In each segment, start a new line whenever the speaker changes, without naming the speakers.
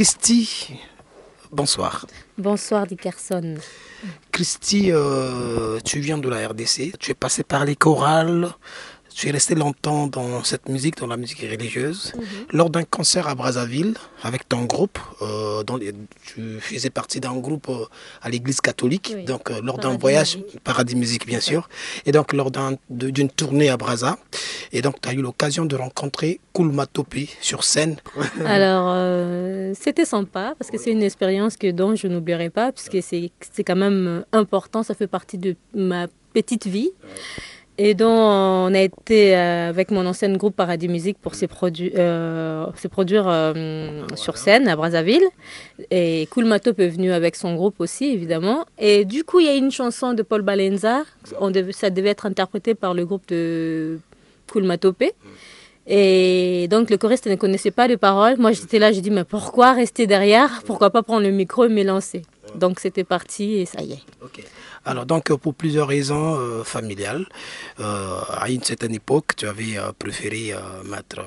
Christy, bonsoir.
Bonsoir Dickerson.
Christy, tu viens de la RDC, tu es passé par les chorales, tu es resté longtemps dans cette musique, dans la musique religieuse. Lors d'un concert à Brazzaville, avec ton groupe, tu faisais partie d'un groupe à l'église catholique,
Oui.
donc lors d'un
Paradis
voyage,
Musique.
Paradis Musique bien sûr, et donc lors d'une tournée à Brazza, et donc tu as eu l'occasion de rencontrer Kulmatopi sur scène.
Alors, c'était sympa parce que c'est une expérience dont je n'oublierai pas puisque c'est quand même important, ça fait partie de ma petite vie. Et donc, on a été avec mon ancien groupe Paradis Musique pour se produire sur scène à Brazzaville. Et Kulmatop est venu avec son groupe aussi, évidemment. Et du coup, il y a une chanson de Paul Balenza. Ça devait être interprété par le groupe de Kulmatopé. Et donc, le choriste ne connaissait pas les paroles. Moi, j'étais là, j'ai dit, mais pourquoi rester derrière? Pourquoi pas prendre le micro et me lancer? Donc, c'était parti et ça y est.
Okay. Alors donc pour plusieurs raisons familiales, à une certaine époque tu avais préféré mettre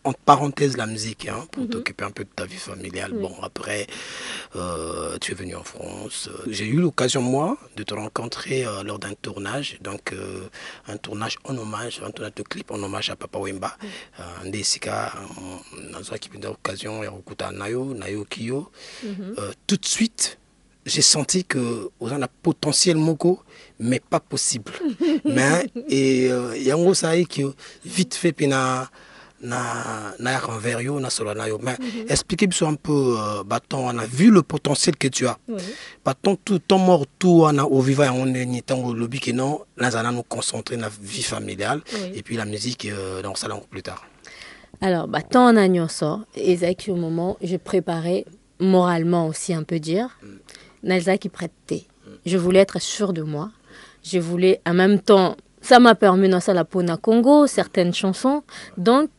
en parenthèse la musique pour t'occuper un peu de ta vie familiale.
Oui.
Bon après tu es venu en France. J'ai eu l'occasion moi de te rencontrer lors d'un tournage, donc un tournage en hommage, un tournage de clip en hommage à Papa Wemba. Ndesika dans une occasion ya okuta nayo Kiyo. Tout de suite j'ai senti que on a potentiel moko mais pas possible. Mais et yango ça est que vite fait pina na renvers yo na solo na yo. Mais expliquez-moi un peu bâton, on a vu le potentiel que tu as.
Oui.
Bâton tout temps mort tout on a au vivant on est ni temps au lobby que non là ça nous concentrer na vie familiale.
Oui.
Et puis la musique donc ça plus tard.
Alors, tant en agnon sort, et Zaki au moment, je préparais moralement aussi un peu dire, Nalza qui prêtait. Je voulais être sûre de moi. Je voulais, en même temps, ça m'a permis dans ça la Pona Congo, certaines chansons. Donc,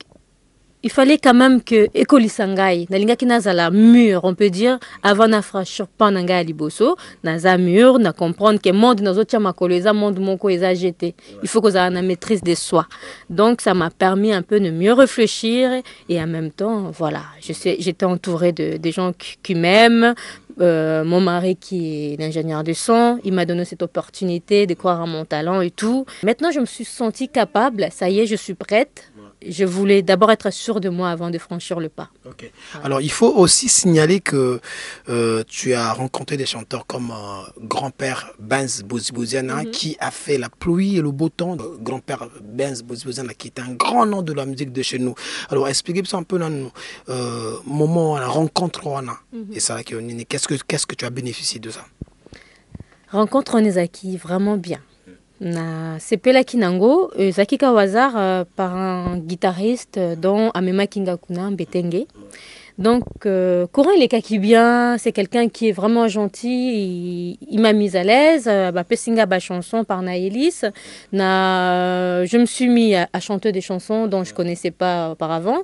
il fallait quand même que Ekoli Sangai, nalinga ki nazala mûr, on peut dire, avant na fracture pananga liboso, naza mûr, na comprendre que monde nazo tia makolo eza monde moko eza jeté. Il faut que ça na maîtrise de soi. Donc ça m'a permis un peu de mieux réfléchir et en même temps, voilà, j'étais entourée de gens qui m'aiment. Mon mari qui est ingénieur de son, il m'a donné cette opportunité de croire à mon talent et tout. Maintenant, je me suis sentie capable, ça y est, je suis prête. Je voulais d'abord être sûre de moi avant de franchir le pas.
Okay. Alors, il faut aussi signaler que tu as rencontré des chanteurs comme grand-père Benz Bozibouziana qui a fait la pluie et le beau temps. Grand-père Benz Bozibouziana qui est un grand nom de la musique de chez nous. Alors, expliquez-moi un peu dans moment la rencontre et ça qu'est-ce que tu as bénéficié de ça?
Rencontre Onezaki, vraiment bien. Na sepela kinango Zaki Kawazar par un guitariste dont Amema Kingakuna Mbetenge. Donc Courant il est kaki bien, c'est quelqu'un qui est vraiment gentil, il m'a mise à l'aise, ba pesinga ba chanson par Naëlis. Je me suis mis à chanter des chansons dont je connaissais pas auparavant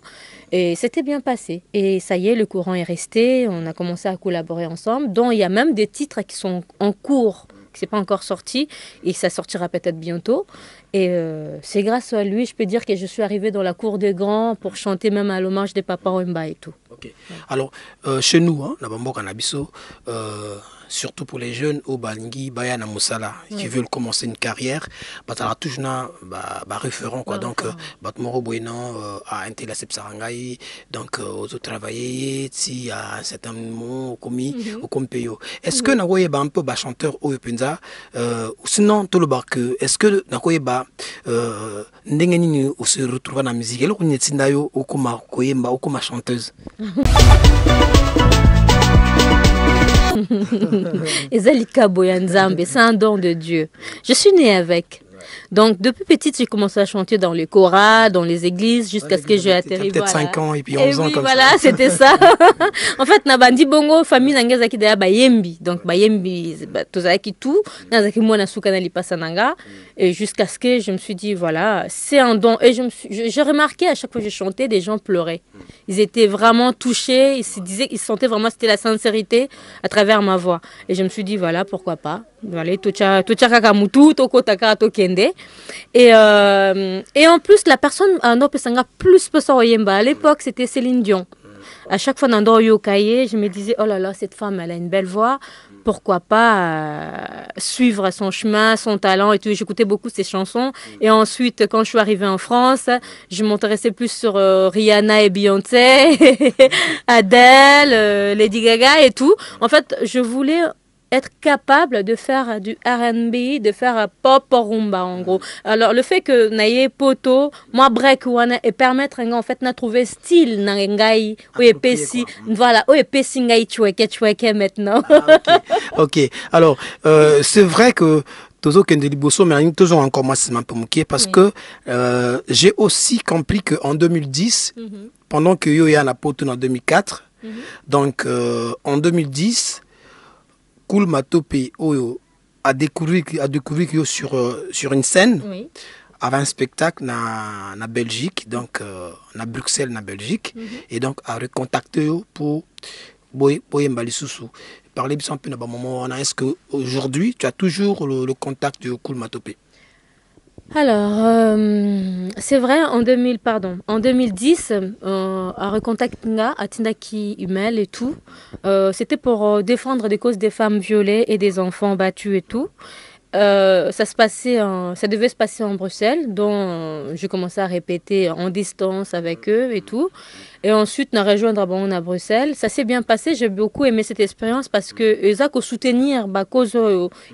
et c'était bien passé. Et ça y est, le courant est resté, on a commencé à collaborer ensemble, dont il y a même des titres qui sont en cours, qui n'est pas encore sorti et ça sortira peut-être bientôt. Et c'est grâce à lui, je peux dire que je suis arrivée dans la cour des grands pour chanter même à l'hommage de Papa Wemba et tout.
Okay. Alors, chez nous, na Bambo Kanabiso, surtout pour les jeunes au Balingi, Bayana Moussala, qui veulent commencer une carrière, bah, tu as toujours un référent, quoi. Donc, Batmoro Bouénan a intégré la Sarangai, donc, aux autres travailler, si à un certain moment, au Compeyo. Est-ce que Nagoye un peu chanteur au Penza, sinon, tout le barque, est-ce que Nagoye Ndengeni se retrouve dans la musique, et là, on est Tindayo, au Koyemba, au Koma chanteuse.
Ezalika Boyanzambe, c'est un don de Dieu. Je suis née avec. Donc, depuis petite, j'ai commencé à chanter dans les chorales, dans les églises, jusqu'à ce que j'ai atterri.
Peut-être 5 ans et puis 11 ans
oui,
comme
voilà,
ça.
c'était ça. En fait, Nabandi Bongo, famille Nangazaki de Bayembi. Donc, Bayembi, Tozaki tout. Nazaki Mwana Soukana Lipasananga. Et jusqu'à ce que je me suis dit, voilà, c'est un don. Et j'ai remarqué à chaque fois que je chantais, des gens pleuraient. Ils étaient vraiment touchés. Ils se disaient, ils sentaient vraiment, c'était la sincérité à travers ma voix. Et je me suis dit, voilà, pourquoi pas. Voilà, Tochakamutu, Tokotaka, Tokende. Et en plus, la personne, un autre plus Oyemba. À l'époque, c'était Céline Dion. À chaque fois dans le cahier, je me disais, oh là là, cette femme, elle a une belle voix. Pourquoi pas suivre son chemin, son talent et tout. J'écoutais beaucoup ses chansons. Et ensuite, quand je suis arrivée en France, je m'intéressais plus sur Rihanna et Beyoncé, Adele, Lady Gaga et tout. En fait, je voulais être capable de faire du R&B, de faire pop rumba en gros. Alors le fait que naie poto, moi break wana et permettre en fait na trouver style na ngai ou epesi, voilà, ou epesi ngai chweke maintenant.
OK. Alors c'est vrai que Tozo Kendeli Bosso, mais toujours encore moi c'est un peu moqué parce que j'ai aussi compris que en 2010 pendant que yo ya na poto en 2004 donc en 2010 Cool Matope a découvert que sur une scène avant un spectacle na Belgique donc na Bruxelles na Belgique et donc a recontacté pour Boyemba Lisusu. Parler un peu de moment est-ce que aujourd'hui tu as toujours le contact de Cool Matope?
Alors, c'est vrai, en 2010, à Recontactinga, à Tindaki Humel et tout, c'était pour défendre des causes des femmes violées et des enfants battus et tout. Ça devait se passer en Bruxelles, dont j'ai commencé à répéter en distance avec eux et tout. Et ensuite, on a rejoindre à Bruxelles. Ça s'est bien passé. J'ai beaucoup aimé cette expérience parce que ils ont soutenir bah cause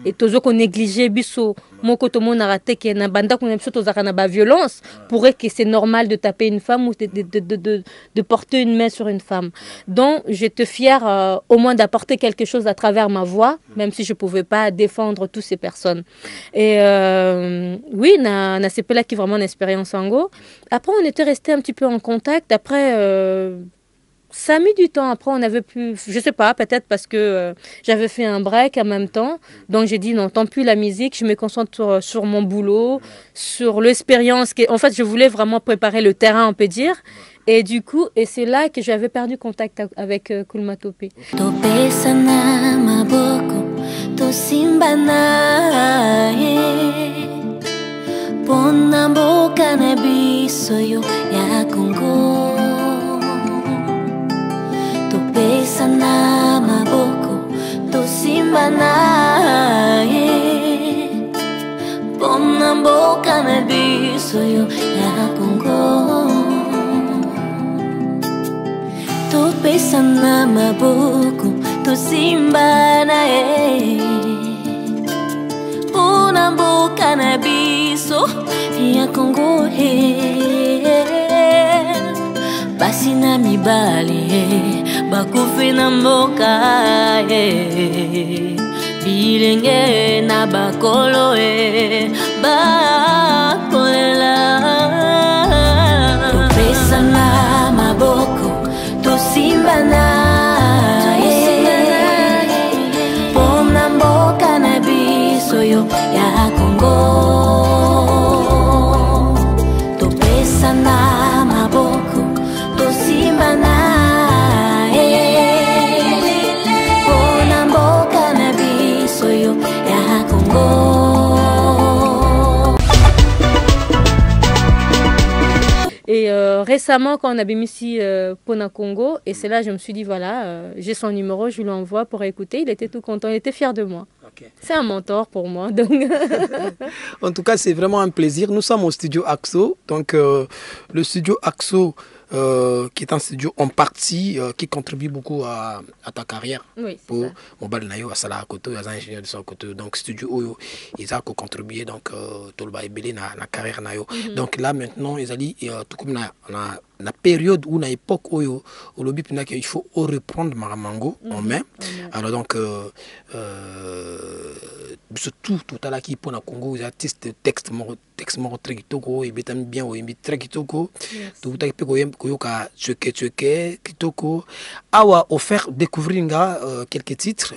et tous qu'on négligeait biso. Mon côté mon raté que na banda qu'on aime surtout na violence pourrait que c'est normal de taper une femme ou de porter une main sur une femme. Donc, j'étais fière au moins d'apporter quelque chose à travers ma voix, même si je pouvais pas défendre toutes ces personnes. Et oui, c'est pas là qui vraiment une expérience en go. Après, on était resté un petit peu en contact. Après. Ça a mis du temps. Après, on avait pu, je sais pas, peut-être parce que j'avais fait un break en même temps. Donc, j'ai dit non, tant pis la musique, je me concentre sur mon boulot, sur l'expérience. En fait, je voulais vraiment préparer le terrain, on peut dire. Et du coup, et c'est là que j'avais perdu contact avec Cool Matope.
Pesa na maboko tosimba naye pona mboka na biso yo ya Congo topesa na maboko tosimba naye pona mboka na biso ya Congo basi na mibali bakufi na mboka bilenge na bakolo bakolela topesa na maboko tosimba naye pona mboka na biso yo ya Congo topesa na maboko tosimba naye
Et récemment, quand on avait mis ici Pona Congo, et c'est là je me suis dit, voilà, j'ai son numéro, je lui envoie pour écouter. Il était tout content, il était fier de moi. Okay. C'est un mentor pour moi. Donc
en tout cas, c'est vraiment un plaisir. Nous sommes au studio AXO. Donc, le studio AXO, qui est un studio en partie qui contribue beaucoup à ta carrière.
Oui,
pour Mobile Nayo, à Salah Koto, il y a un ingénieur de son côté. Donc, studio, ils ont contribué donc Tolba et Belé dans la carrière Nayo. Donc là, maintenant, ils ont dit, tout comme la période ou la époque où au lobby il faut reprendre Maramango en main. Alors donc surtout tout à l'heure qui pour le Congo les artistes texte très kitoko et bien bien ou très kitoko tout à peu koyoka tcheke kitoko awa offert découvrir quelques titres.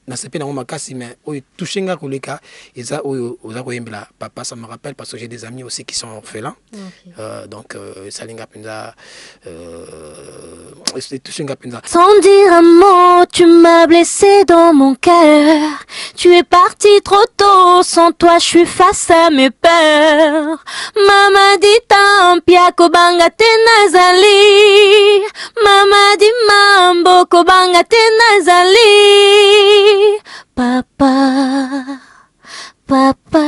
Na sepe na makasi mais oyo touchenga koleka eza oyo oza koyembela papa ça me rappelle parce que j'ai des amis aussi qui sont orphelins. Donc salinga penza c'est touchenga penza.
Sans dire un mot, tu m'as blessé dans mon cœur. Tu es parti trop tôt, sans toi je suis face à mes peurs. Mama dit tant pia kobanga te nazali. kobanga te nazali. Papa, papa,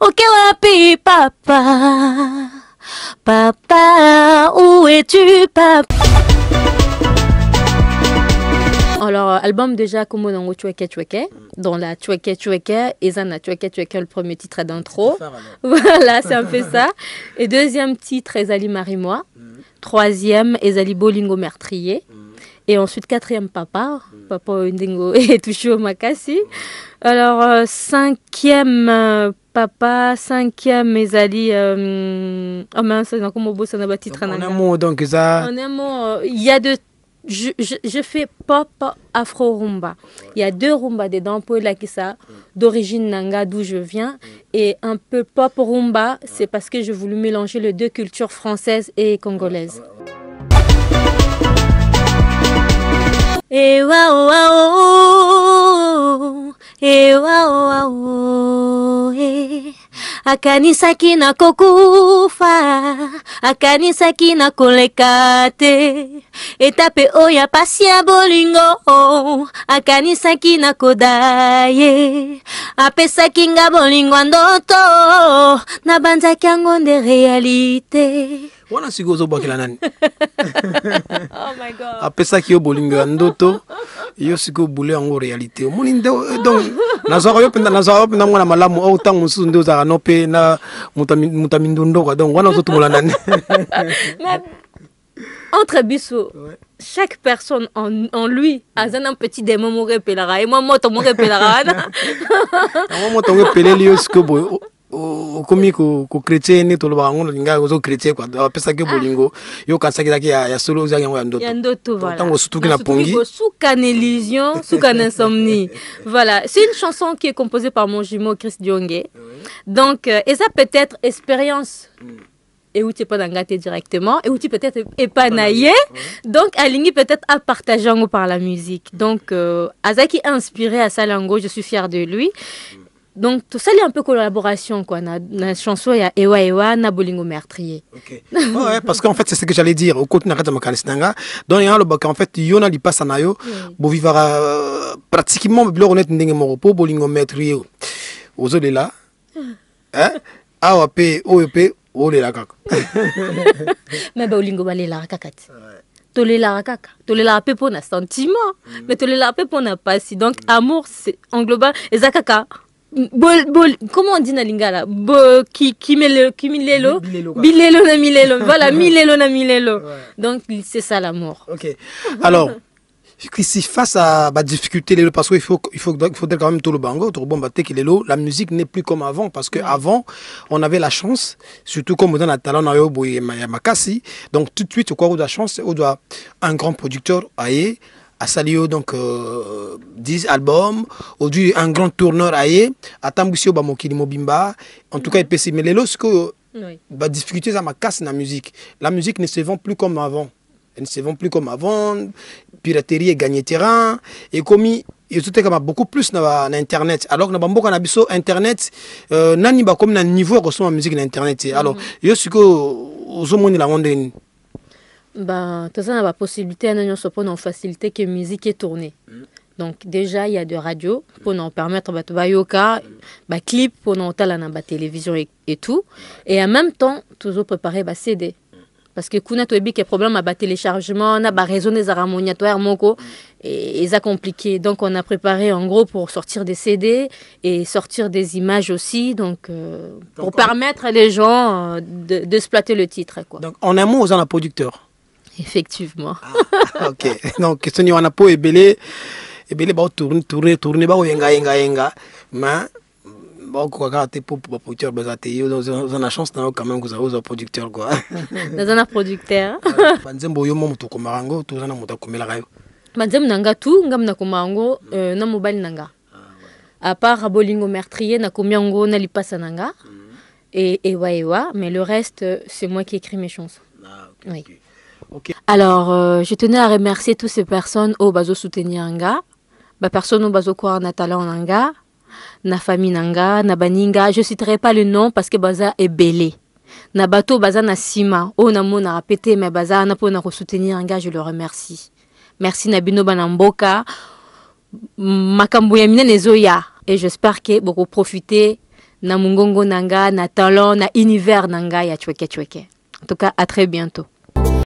ok wapi papa. Papa, où es-tu papa?
Alors, album déjà comme on Choueke Choueke, dans la Choueke Choueke, Ezana Choueke Choueke, le premier titre d'intro. Voilà, c'est un peu ça. Et deuxième titre, Ezali Marie-moi. Troisième, Ezali Bolingo Meurtrier. Et ensuite, quatrième, Papa. Papa Ndingo et Touchou Makasi. Alors, cinquième, Papa. Cinquième, Ezali. Oh mince, c'est encore mon beau, ça n'a pas titre.
En un mot, donc ça.
En un mot, il y a deux. Je fais pop afro rumba. Il y a deux rumba dedans pour la kissa d'origine nanga d'où je viens et un peu pop rumba, c'est parce que j'ai voulu mélanger les deux cultures françaises et congolaises.
Et waouh waouh, et waouh waouh, akanisaki na kokufa, akanisaki na kolekate, etape oya pasi ya bolingo, akanisaki na kodaye, apesaki nga bolingo ndoto, na banzaki yango nde réalité.
Wana sigozo bakila nani?
Oh my god.
Apesaki yo bolingo ndoto, yo siko bule yango réalité. Omoni donc nazaro yo penda mwana malamu au tango mususu ndo za nope na mutamindundo kwa donc wana ozotumola nani?
Entre biso, chaque personne en lui a un petit démon mouré pelara et moi moto mouré pelara.
Moi moto mouré peleli yo siko boy. Komi ko chrétien ni to ba ngono linga ko chrétien quoi pesa ke bolingo yo kansaki zaki ya solo za yango ya
ndoto voilà
tango sutuki na pongi
souka illusion souka insomnie voilà c'est une chanson qui est composée par mon jumeau Chris Diongue donc et ça peut-être expérience et où tu es pas d'engaté directement et où tu peut-être est pas naïe donc aligné peut-être à partager par la musique donc Azaki inspiré à Salango je suis fière de lui. Donc tout ça il y a un peu collaboration quoi la chanson il y a Ewa Ewa na Bolingo Meurtrier. OK.
Ouais parce qu'en fait c'est ce que j'allais dire au côté na kata makalisnanga donc il y a le bac en fait yona li passe na yo bo vivara pratiquement bilo honnête ndenge moko po Bolingo Meurtrier ozole là hein awa pe ope ole la kaka
mais Bolingo balela kaka tolela kaka tolela pe pour na sentiment mais tolela pe pour na passion donc amour c'est englobant ezakaka comment on dit na lingala milelo na milelo voilà milelo na milelo donc c'est ça l'amour.
OK alors si face à la difficulté parce qu'il faudrait quand même tout le bango tout bon battre que la musique n'est plus comme avant parce que avant on avait la chance surtout comme dans la talent na yo boye makasi donc tout de suite quoi on a la chance on doit un grand producteur aye à Salio donc 10 albums aujourd'hui un grand tourneur aye atambusio ba mokili mobimba en tout cas il peut mais les lorsque ba difficulté ça makasi na musique la musique ne se vend plus comme avant elle ne se vend plus comme avant piraterie et gagner terrain et comme il tout est comme beaucoup plus na internet alors que na bamboka na biso internet nani ba comme na niveau de son musique na internet alors yo siko ozomoni la monde.
Ben, tout ça, on a la possibilité de faciliter que la musique est tournée. Donc, déjà, il y a de radio pour nous permettre de yoka, clip pour nous faire la télévision et tout. Et en même temps, toujours préparer la CD. Parce que quand on a des problèmes avec le téléchargement, on a des réseaux des harmoniatoires, et c'est compliqué. Donc, on a préparé en gros pour sortir des CD et sortir des images aussi. Donc, pour permettre à les gens d'exploiter le titre. Quoi.
Donc, en un mot, vous en êtes producteur.
Effectivement.
Ah, ok. Donc, question ni wana po ebele ba tourner ba yenga mais ba ko ka te pour producteur ba te yo dans la chance na quand même que vous avez un producteur quoi.
Dans un producteur.
Banzembo yo mo mutu ko marango to zana mutu ko mela kayo.
Banzem nanga tu ngam na ko marango na mobile nanga. À part Bolingo Meurtrier na komiango na lipasa nanga et Ewa mais le reste c'est moi qui écris mes chansons.
Ah, ok.
Oui.
Okay.
Alors, je tenais à remercier toutes ces personnes au bazo soutenir anga, personne au bazo quoi na talent anga, na famille nanga, na baninga. Je citerai pas le nom parce que baza est belé. Na bato baza na sima, na mona répété mais baza na pour na soutenir anga, je le remercie merci Nabino Banamboka. Makambo ya minene ezoya. Et j'espère que beaucoup profiter na mungongo nanga, na talent, na univers nanga ya chweke chweke. En tout cas, à très bientôt.